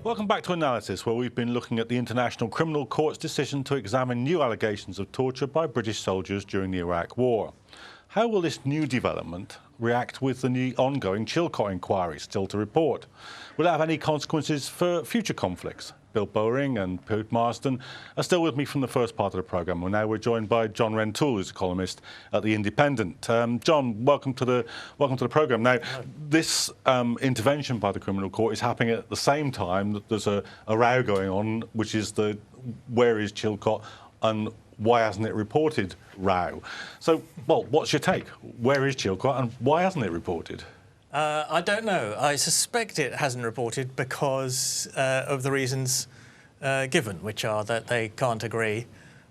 Welcome back to Analysis, where we've been looking at the International Criminal Court's decision to examine new allegations of torture by British soldiers during the Iraq War. How will this new development react with the new ongoing Chilcot inquiry still to report? Will it have any consequences for future conflicts? Bill Bowring and Pete Marsden are still with me from the first part of the programme. Well, now we're joined by John Rentoul, who's a columnist at The Independent. John, welcome to the programme. Now, this intervention by the Criminal Court is happening at the same time that there's a row going on, which is the where is Chilcot and why hasn't it reported row. So, well, what's your take? Where is Chilcot and why hasn't it reported? I don't know. I suspect it hasn't reported because of the reasons given, which are that they can't agree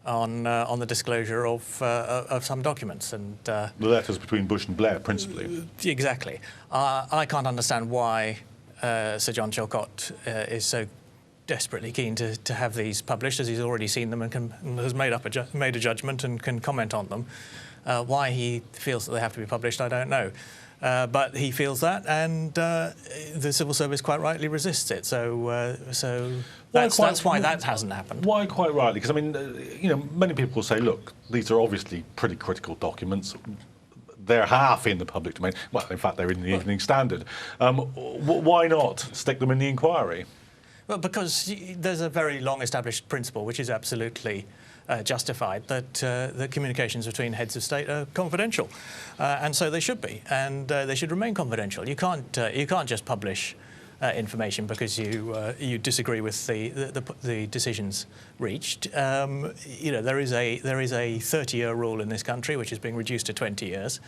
on the disclosure of some documents. And the letters between Bush and Blair, principally. Exactly. I can't understand why Sir John Chilcot is so desperately keen to have these published, as he's already seen them and has made a judgment and can comment on them. Why he feels that they have to be published, I don't know. But he feels that, and the civil service quite rightly resists it. So that's why that hasn't happened. Why quite rightly? Because I mean, many people will say, look, these are obviously pretty critical documents. They're half in the public domain. Well, in fact, they're in the Evening Standard. Why not stick them in the inquiry? Well, because there's a very long-established principle, which is absolutely justified, that the communications between heads of state are confidential, and so they should be, and they should remain confidential. You can't just publish information because you disagree with the decisions reached. There is a 30-year rule in this country, which is being reduced to 20 years,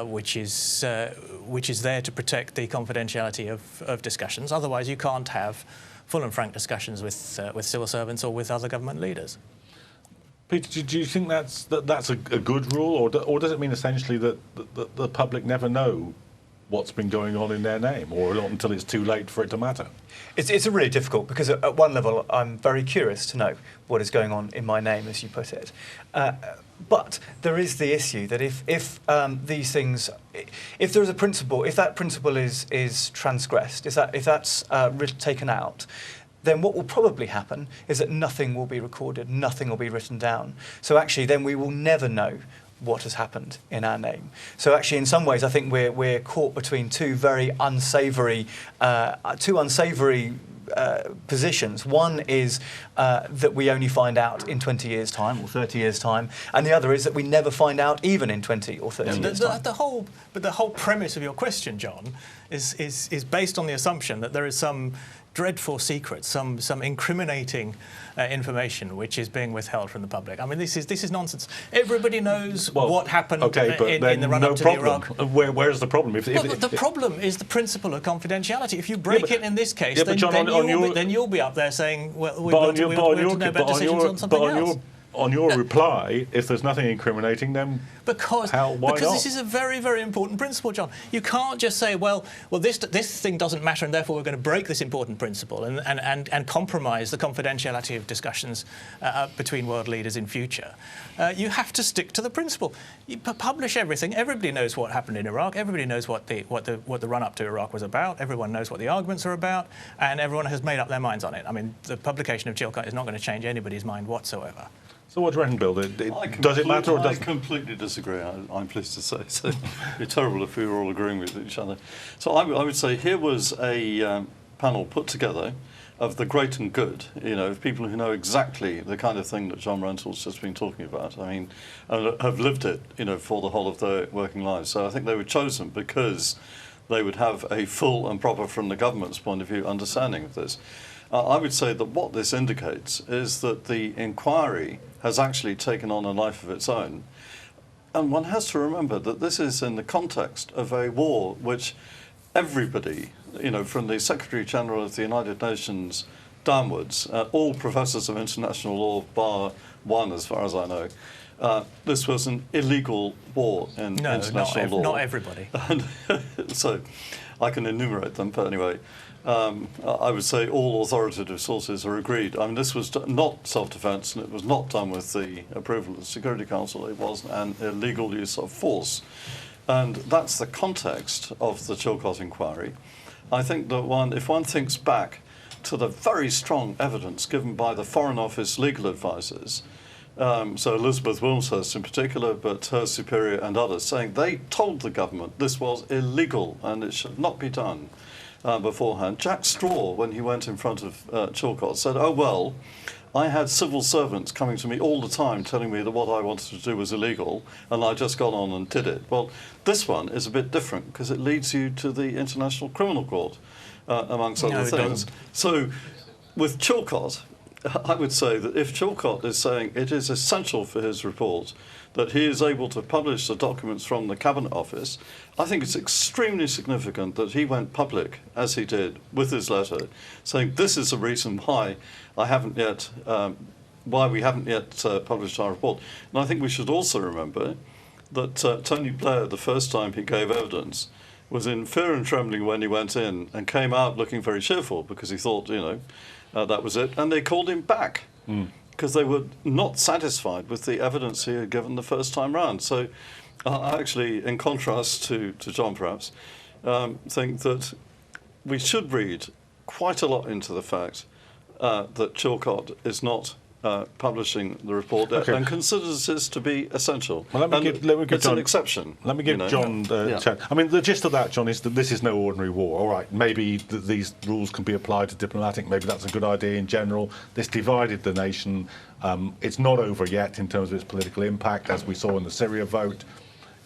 which is there to protect the confidentiality of discussions. Otherwise, you can't have full and frank discussions with civil servants or with other government leaders. Peter, do you think that's a good rule, or does it mean essentially that the public never know what's been going on in their name, or not until it's too late for it to matter? It's a really difficult, because at one level I'm very curious to know what is going on in my name, as you put it. But there is the issue that if these things, if there is a principle, if that principle is transgressed, if that's taken out, then what will probably happen is that nothing will be recorded, nothing will be written down. So actually then we will never know what has happened in our name. So actually in some ways I think we're caught between two very unsavoury positions. One is that we only find out in 20 years' time or 30 years' time, and the other is that we never find out even in 20 or 30 years' time. The whole premise of your question, John, is based on the assumption that there is some dreadful secret, some incriminating information which is being withheld from the public. I mean, this is nonsense. Everybody knows what happened in the run-up to the Iraq. Where's the problem? The problem is the principle of confidentiality. If you break it in this case, then you'll be up there saying, well, we want to know about decisions on something else. On your reply, if there's nothing incriminating, then why not? This is a very, very important principle, John. You can't just say, well, this thing doesn't matter, and therefore we're going to break this important principle and compromise the confidentiality of discussions between world leaders in future. You have to stick to the principle. You publish everything. Everybody knows what happened in Iraq. Everybody knows what the run-up to Iraq was about. Everyone knows what the arguments are about, and everyone has made up their minds on it. I mean, the publication of Chilcot is not going to change anybody's mind whatsoever. So what do you reckon, Bill? Does it matter or doesn't? I completely disagree, I'm pleased to say. So it'd be terrible if we were all agreeing with each other. So I would say here was a panel put together of the great and good, of people who know exactly the kind of thing that John Rentoul's just been talking about. I mean, and have lived it, for the whole of their working lives. So I think they were chosen because they would have a full and proper, from the government's point of view, understanding of this. I would say that what this indicates is that the inquiry has actually taken on a life of its own. And one has to remember that this is in the context of a war which everybody, from the Secretary General of the United Nations downwards, all professors of international law, bar one as far as I know, this was an illegal war in international law. Not everybody. And so I can enumerate them, but anyway. I would say all authoritative sources are agreed. I mean, this was not self-defense, and it was not done with the approval of the Security Council. It was an illegal use of force. And that's the context of the Chilcot inquiry. I think that if one thinks back to the very strong evidence given by the Foreign Office legal advisors, so Elizabeth Wilmshurst in particular, but her superior and others, saying they told the government this was illegal and it should not be done beforehand. Jack Straw, when he went in front of Chilcot, said, oh, well, I had civil servants coming to me all the time telling me that what I wanted to do was illegal, and I just got on and did it. Well, this one is a bit different because it leads you to the International Criminal Court, amongst other things. Doesn't. So with Chilcot, I would say that if Chilcot is saying it is essential for his report that he is able to publish the documents from the Cabinet Office, I think it's extremely significant that he went public, as he did, with his letter, saying this is the reason why we haven't yet published our report. And I think we should also remember that Tony Blair, the first time he gave evidence, was in fear and trembling when he went in and came out looking very cheerful because he thought, that was it. And they called him back because they were not satisfied with the evidence he had given the first time round. So I actually, in contrast to John perhaps, think that we should read quite a lot into the fact that Chilcot is not publishing the report and considers this to be essential. Well, let me give it's John an exception. Let me give John a chance. I mean, the gist of that, John, is that this is no ordinary war. All right, maybe these rules can be applied to diplomatic. Maybe that's a good idea in general. This divided the nation. It's not over yet in terms of its political impact, as we saw in the Syria vote.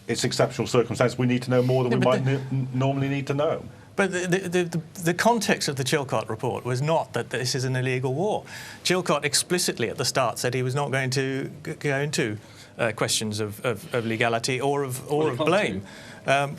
It's exceptional circumstance. We need to know more than we might normally need to know. But the context of the Chilcot report was not that this is an illegal war. Chilcot explicitly at the start said he was not going to go into questions of legality or of blame.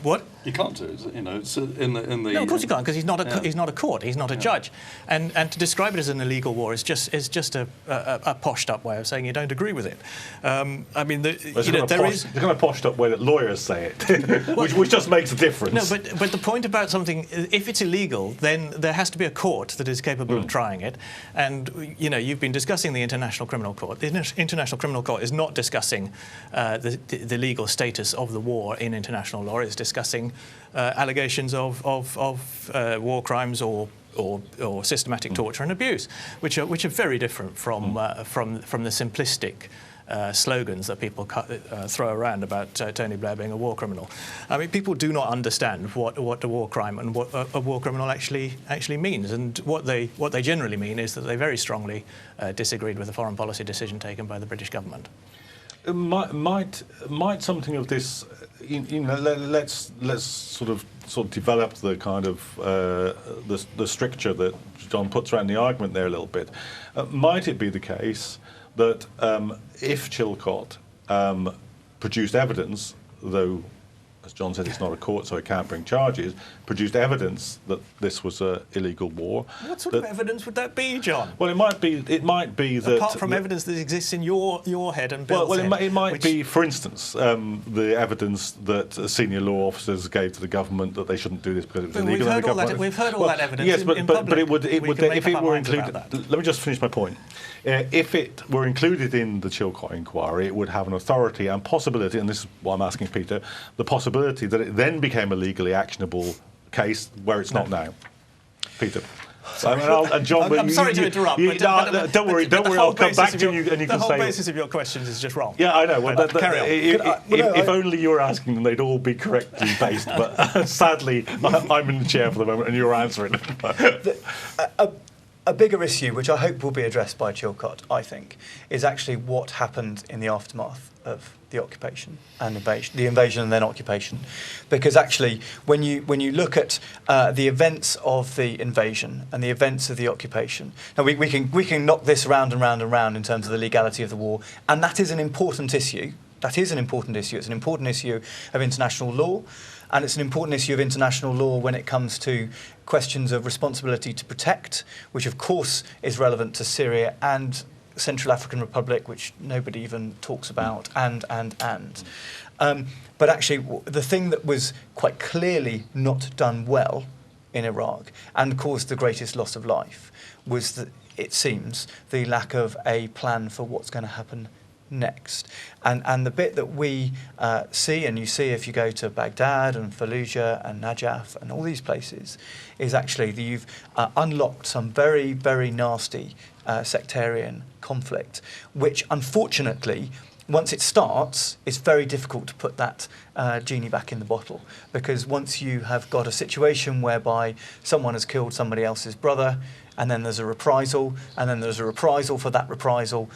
What? You can't do it. It's in the. No, of course you can't, because he's not a court. He's not a judge. And to describe it as an illegal war is just a poshed up way of saying you don't agree with it. I mean, there is the kind of poshed up way that lawyers say it, which just makes a difference. No, but the point about something, if it's illegal, then there has to be a court that is capable of trying it. And you've been discussing the International Criminal Court. The International Criminal Court is not discussing the legal status of the war in international law. It's discussing allegations of war crimes or systematic torture and abuse, which are very different from the simplistic slogans that people throw around about Tony Blair being a war criminal. I mean, people do not understand what a war crime and what a war criminal actually means, and what they generally mean is that they very strongly disagreed with the foreign policy decision taken by the British government. Might something of this, let's sort of develop the kind of the stricture that John puts around the argument there a little bit. Might it be the case that if Chilcot produced evidence, though, as John said, it's not a court, so it can't bring charges, produced evidence that this was an illegal war. What sort of evidence would that be, John? Well, it might be that... Apart from evidence that exists in your head and Bill's head. It might be, for instance, the evidence that senior law officers gave to the government that they shouldn't do this because it was illegal. We've heard all that evidence in public. But it would if it were included... Let me just finish my point. If it were included in the Chilcot inquiry, it would have an authority and possibility, and this is what I'm asking Peter, the possibility that it then became a legally actionable case where it's not now. Peter. And John, I'm sorry to interrupt. Don't worry. I'll come back to you and you can say... The whole basis of your questions is just wrong. Yeah, I know. Well, carry on. If only you were asking them, they'd all be correctly based. But sadly, I'm in the chair for the moment and you're answering. A bigger issue, which I hope will be addressed by Chilcot, I think, is actually what happened in the aftermath of the occupation and the invasion and then occupation, because actually, when you look at the events of the invasion and the events of the occupation, now we can knock this round and round and round in terms of the legality of the war, and that is an important issue. That is an important issue. It's an important issue of international law. And it's an important issue of international law when it comes to questions of responsibility to protect, which of course is relevant to Syria and Central African Republic, which nobody even talks about, and. But actually, the thing that was quite clearly not done well in Iraq and caused the greatest loss of life was, it seems, the lack of a plan for what's going to happen next? And the bit that we see, and you see if you go to Baghdad and Fallujah and Najaf and all these places, is actually that you've unlocked some very, very nasty sectarian conflict, which unfortunately, once it starts, it's very difficult to put that genie back in the bottle, because once you have got a situation whereby someone has killed somebody else's brother, and then there's a reprisal, and then there's a reprisal for that reprisal,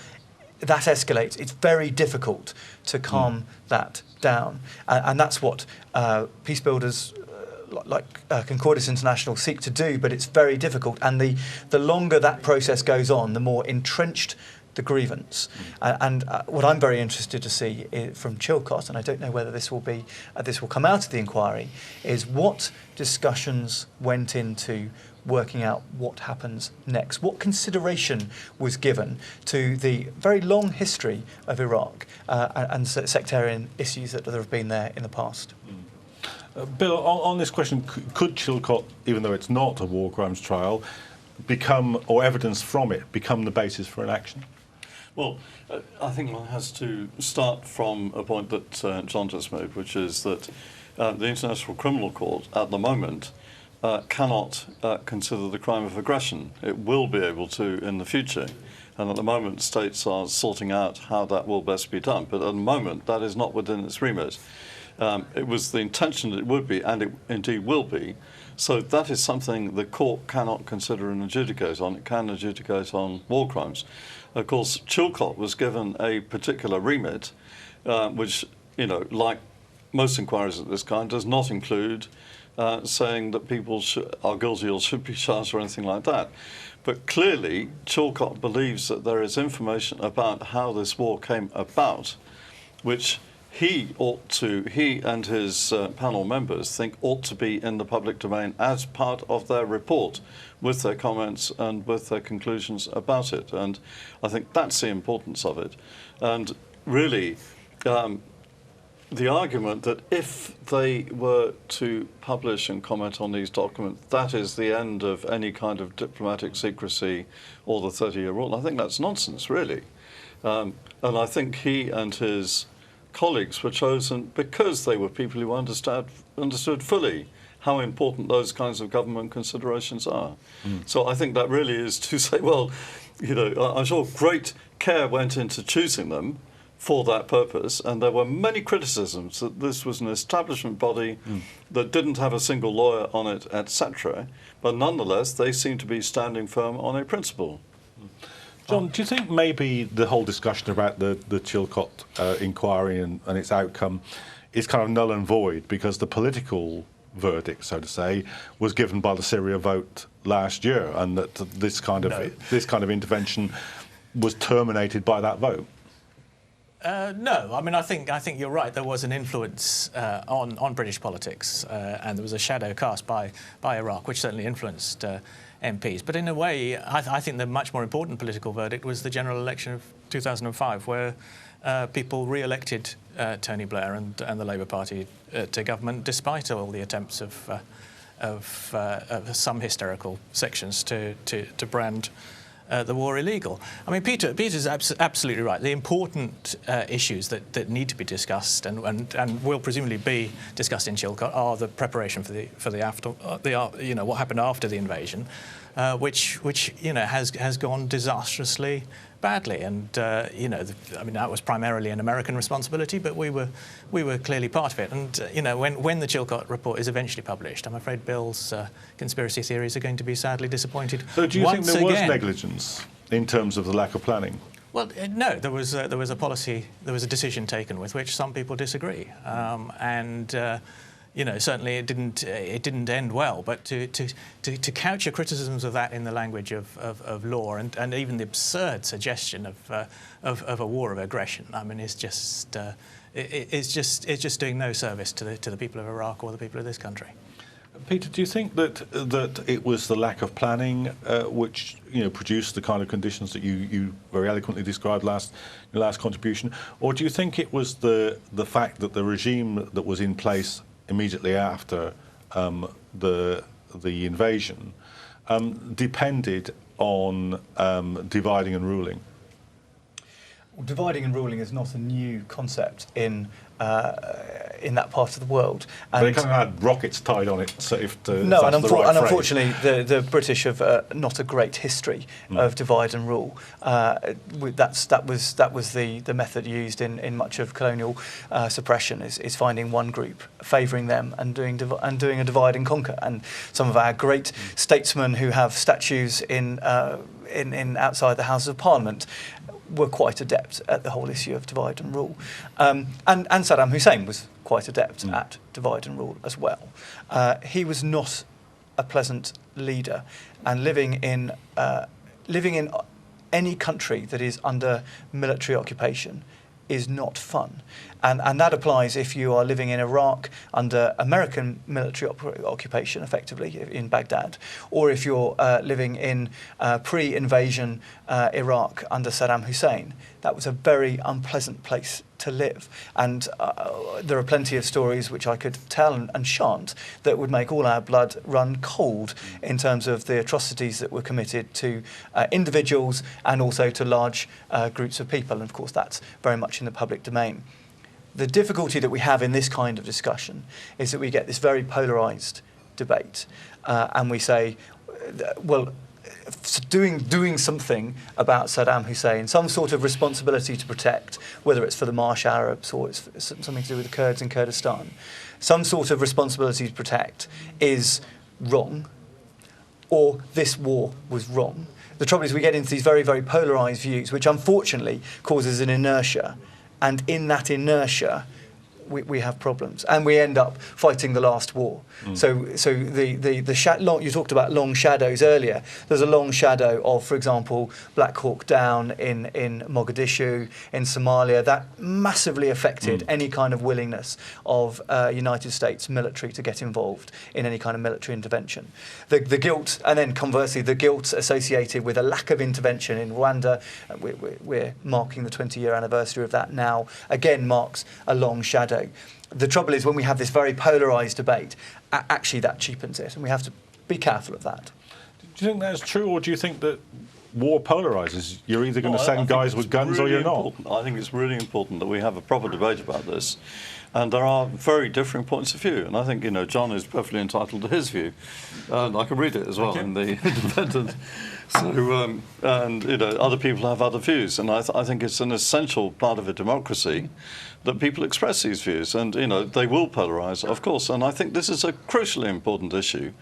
that escalates. It's very difficult to calm that down. And that's what peace builders like Concordis International seek to do, but it's very difficult. And the longer that process goes on, the more entrenched the grievance. And what I'm very interested to see from Chilcot, and I don't know whether this will be this will come out of the inquiry, is what discussions went into working out what happens next. What consideration was given to the very long history of Iraq and sectarian issues that have been there in the past? Bill, on this question, could Chilcot, even though it's not a war crimes trial, become, or evidence from it, become the basis for an action? Well, I think one has to start from a point that John just made, which is that the International Criminal Court, at the moment, cannot consider the crime of aggression. It will be able to in the future. And at the moment, states are sorting out how that will best be done. But at the moment, that is not within its remit. It was the intention that it would be, and it indeed will be. So that is something the court cannot consider and adjudicate on. It can adjudicate on war crimes. Of course, Chilcot was given a particular remit, which, like most inquiries of this kind, does not include saying that people are guilty or should be charged or anything like that. But clearly, Chilcot believes that there is information about how this war came about, which he and his panel members think ought to be in the public domain as part of their report, with their comments and with their conclusions about it. And I think that's the importance of it. And really, the argument that if they were to publish and comment on these documents, that is the end of any kind of diplomatic secrecy or the 30-year rule, I think that's nonsense, really. And I think he and his colleagues were chosen because they were people who understood fully how important those kinds of government considerations are. So I think that really is to say, well, I'm sure great care went into choosing them for that purpose, and there were many criticisms that this was an establishment body that didn't have a single lawyer on it, etc. But nonetheless, they seem to be standing firm on a principle. John, do you think maybe the whole discussion about the Chilcot inquiry and its outcome is kind of null and void because the political verdict, so to say, was given by the Syria vote last year, and that this kind of intervention was terminated by that vote? No, I mean I think you're right. There was an influence on British politics, and there was a shadow cast by Iraq, which certainly influenced MPs. But in a way, I think the much more important political verdict was the general election of 2005, where people re-elected Tony Blair and the Labour Party to government, despite all the attempts of some hysterical sections to brand the war illegal. I mean, Peter's absolutely right. The important issues that need to be discussed and will presumably be discussed in Chilcot are the preparation for the after what happened after the invasion, which has gone disastrously badly. And I mean that was primarily an American responsibility, but we were clearly part of it. And when the Chilcot report is eventually published, I'm afraid Bill's conspiracy theories are going to be sadly disappointed. So do you think there was negligence in terms of the lack of planning? Well, no, there was a policy, there was a decision taken with which some people disagree, certainly it didn't end well. But to couch your criticisms of that in the language of law and even the absurd suggestion of a war of aggression, I mean, it's just doing no service to the people of Iraq or the people of this country. Peter, do you think that it was the lack of planning which produced the kind of conditions that you very eloquently described your last contribution, or do you think it was the fact that the regime that was in place immediately after the invasion depended on dividing and ruling? Dividing and ruling is not a new concept in that part of the world. And they kind of had rockets tied on it, so if the no, and unfortunately, the British have not a great history of divide and rule. That was the method used in much of colonial suppression. Is finding one group, favouring them, and doing a divide and conquer. And some of our great statesmen who have statues in outside the Houses of Parliament were quite adept at the whole issue of divide and rule. And Saddam Hussein was quite adept at divide and rule as well. He was not a pleasant leader, and living in any country that is under military occupation is not fun. And that applies if you are living in Iraq under American military occupation, effectively, in Baghdad, or if you're living in pre-invasion Iraq under Saddam Hussein. That was a very unpleasant place to live. And there are plenty of stories which I could tell and shan't that would make all our blood run cold in terms of the atrocities that were committed to individuals and also to large groups of people. And of course, that's very much in the public domain. The difficulty that we have in this kind of discussion is that we get this very polarised debate, and we say, well, doing something about Saddam Hussein, some sort of responsibility to protect, whether it's for the Marsh Arabs or it's something to do with the Kurds in Kurdistan, some sort of responsibility to protect is wrong, or this war was wrong. The trouble is we get into these very, very polarised views, which unfortunately causes an inertia. And in that inertia, we have problems, and we end up fighting the last war. So you talked about long shadows earlier. There's a long shadow of, for example, Black Hawk Down in Mogadishu, in Somalia. That massively affected any kind of willingness of United States military to get involved in any kind of military intervention. The guilt, and then conversely, the guilt associated with a lack of intervention in Rwanda. We're marking the 20-year anniversary of that now. Again, marks a long shadow. The trouble is when we have this very polarised debate, actually that cheapens it, and we have to be careful of that. Do you think that's true, or do you think that war polarises? You're either going to send guys with guns or you're not? I think it's really important that we have a proper debate about this. And there are very differing points of view. And I think, John is perfectly entitled to his view. And I can read it as well in the Independent. So, other people have other views. And I think it's an essential part of a democracy that people express these views. And, they will polarise, of course. And I think this is a crucially important issue,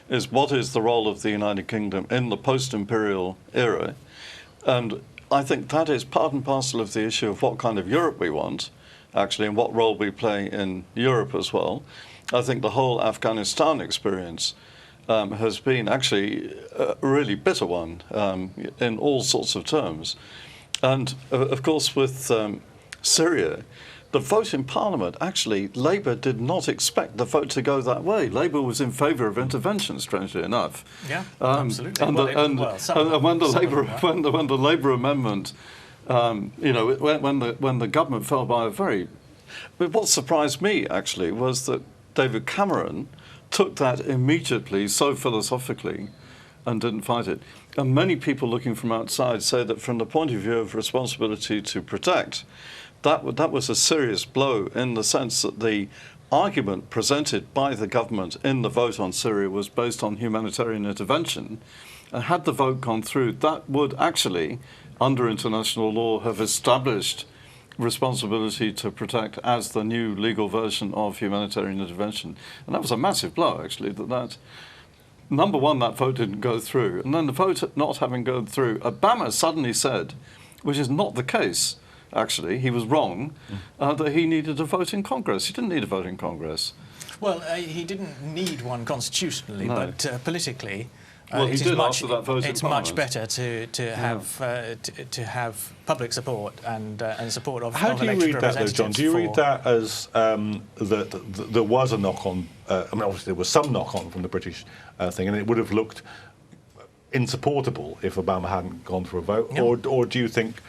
is what is the role of the United Kingdom in the post-imperial era. And I think that is part and parcel of the issue of what kind of Europe we want, actually, and what role we play in Europe as well. I think the whole Afghanistan experience has been actually a really bitter one in all sorts of terms. And, of course, with Syria, the vote in Parliament, actually, Labour did not expect the vote to go that way. Labour was in favour of intervention, strangely enough. Yeah, absolutely. And when the Labour amendment, when the government fell by a very... But what surprised me, actually, was that David Cameron took that immediately, so philosophically, and didn't fight it. And many people looking from outside say that from the point of view of responsibility to protect, that was a serious blow in the sense that the argument presented by the government in the vote on Syria was based on humanitarian intervention. And had the vote gone through, that would actually, under international law, have established responsibility to protect as the new legal version of humanitarian intervention. And that was a massive blow, actually, that number one, that vote didn't go through. And then the vote not having gone through, Obama suddenly said, which is not the case, actually, he was wrong, that he needed a vote in Congress. He didn't need a vote in Congress. Well, he didn't need one constitutionally, but politically, well, he did after that vote it's in much better to have public support and support of How do you read that, though, John? Do you read that as that there was a knock-on? I mean, obviously there was some knock-on from the British thing, and it would have looked insupportable if Obama hadn't gone for a vote, or do you think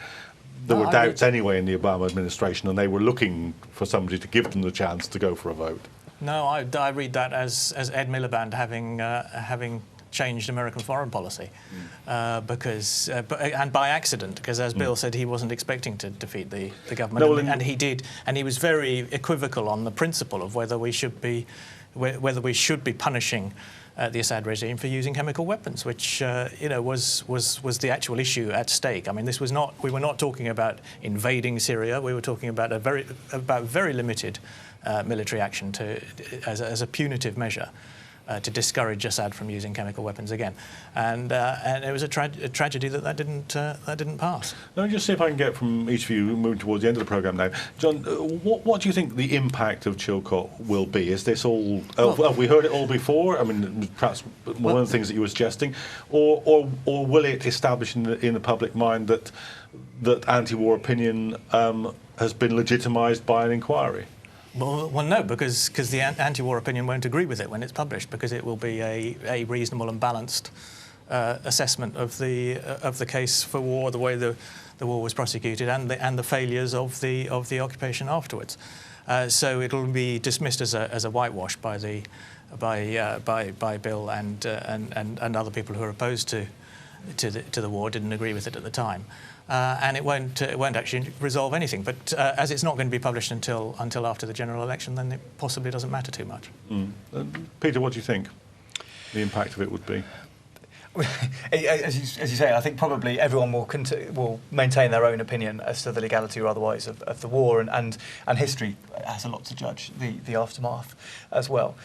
there were doubts anyway in the Obama administration, and they were looking for somebody to give them the chance to go for a vote? No, I read that as Ed Miliband having changed American foreign policy and by accident, because as Bill said, he wasn't expecting to defeat the government, No, and he did, and he was very equivocal on the principle of whether we should be punishing the Assad regime for using chemical weapons, which was the actual issue at stake. I mean, we were not talking about invading Syria. We were talking about very limited military action as a punitive measure to discourage Assad from using chemical weapons again, and it was a tragedy that didn't pass. Let me just see if I can get from each of you, moving towards the end of the programme now. John, what do you think the impact of Chilcot will be? Is this all? Have we heard it all before? I mean, perhaps one of the things that you were suggesting, or will it establish in the public mind that anti-war opinion has been legitimised by an inquiry? Well, no, because the anti-war opinion won't agree with it when it's published, because it will be a reasonable and balanced assessment of the case for war, the way the war was prosecuted, and the failures of the occupation afterwards. So it'll be dismissed as a whitewash by Bill and other people who are opposed to the war, didn't agree with it at the time. And it won't actually resolve anything. But as it's not going to be published until after the general election, then it possibly doesn't matter too much. Peter, what do you think the impact of it would be? As you say, I think probably everyone will maintain their own opinion as to the legality or otherwise of the war, and history has a lot to judge the aftermath as well.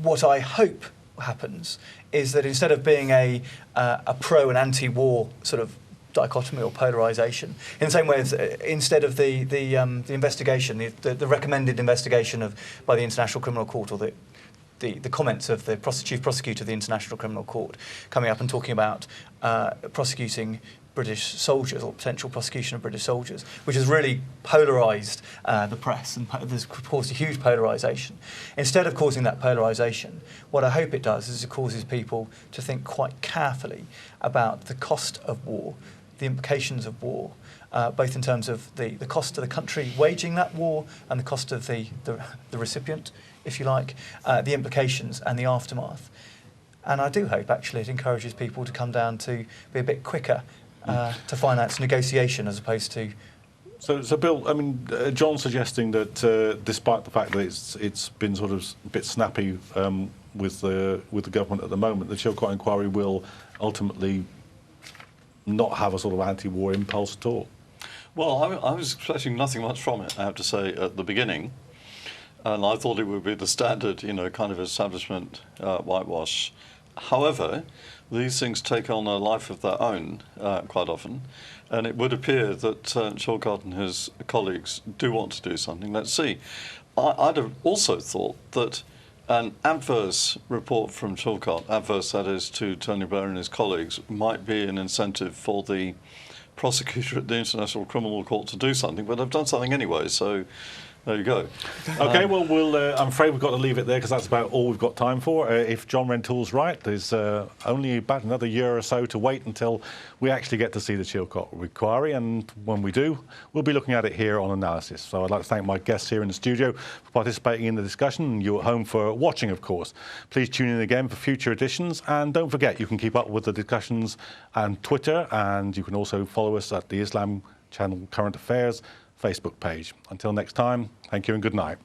What I hope happens is that instead of being a pro and anti-war sort of dichotomy or polarisation, in the same way as instead of the investigation, the recommended investigation by the International Criminal Court, or the comments of the chief prosecutor of the International Criminal Court coming up and talking about prosecuting British soldiers, or potential prosecution of British soldiers, which has really polarised the press and has caused a huge polarisation. Instead of causing that polarisation, what I hope it does is it causes people to think quite carefully about the cost of war, the implications of war, both in terms of the cost to the country waging that war and the cost of the recipient, if you like, the implications and the aftermath. And I do hope, actually, it encourages people to come down to be a bit quicker to finance negotiation as opposed to... So Bill, I mean, John's suggesting that despite the fact that it's been sort of a bit snappy with the government at the moment, the Chilcot inquiry will ultimately not have a sort of anti-war impulse at all. Well, I was expecting nothing much from it, I have to say, at the beginning. And I thought it would be the standard, kind of establishment whitewash. However, these things take on a life of their own quite often. And it would appear that Chilcot and his colleagues do want to do something. Let's see. I'd have also thought that an adverse report from Chilcot, adverse that is to Tony Blair and his colleagues, might be an incentive for the prosecutor at the International Criminal Court to do something, but they've done something anyway, so there you go. OK, well, I'm afraid we've got to leave it there because that's about all we've got time for. If John Rentoul's right, there's only about another year or so to wait until we actually get to see the Chilcot inquiry, and when we do, we'll be looking at it here on Analysis. So I'd like to thank my guests here in the studio for participating in the discussion, and you at home for watching, of course. Please tune in again for future editions, and don't forget you can keep up with the discussions on Twitter, and you can also follow us at the Islam Channel Current Affairs Facebook page. Until next time, thank you and good night.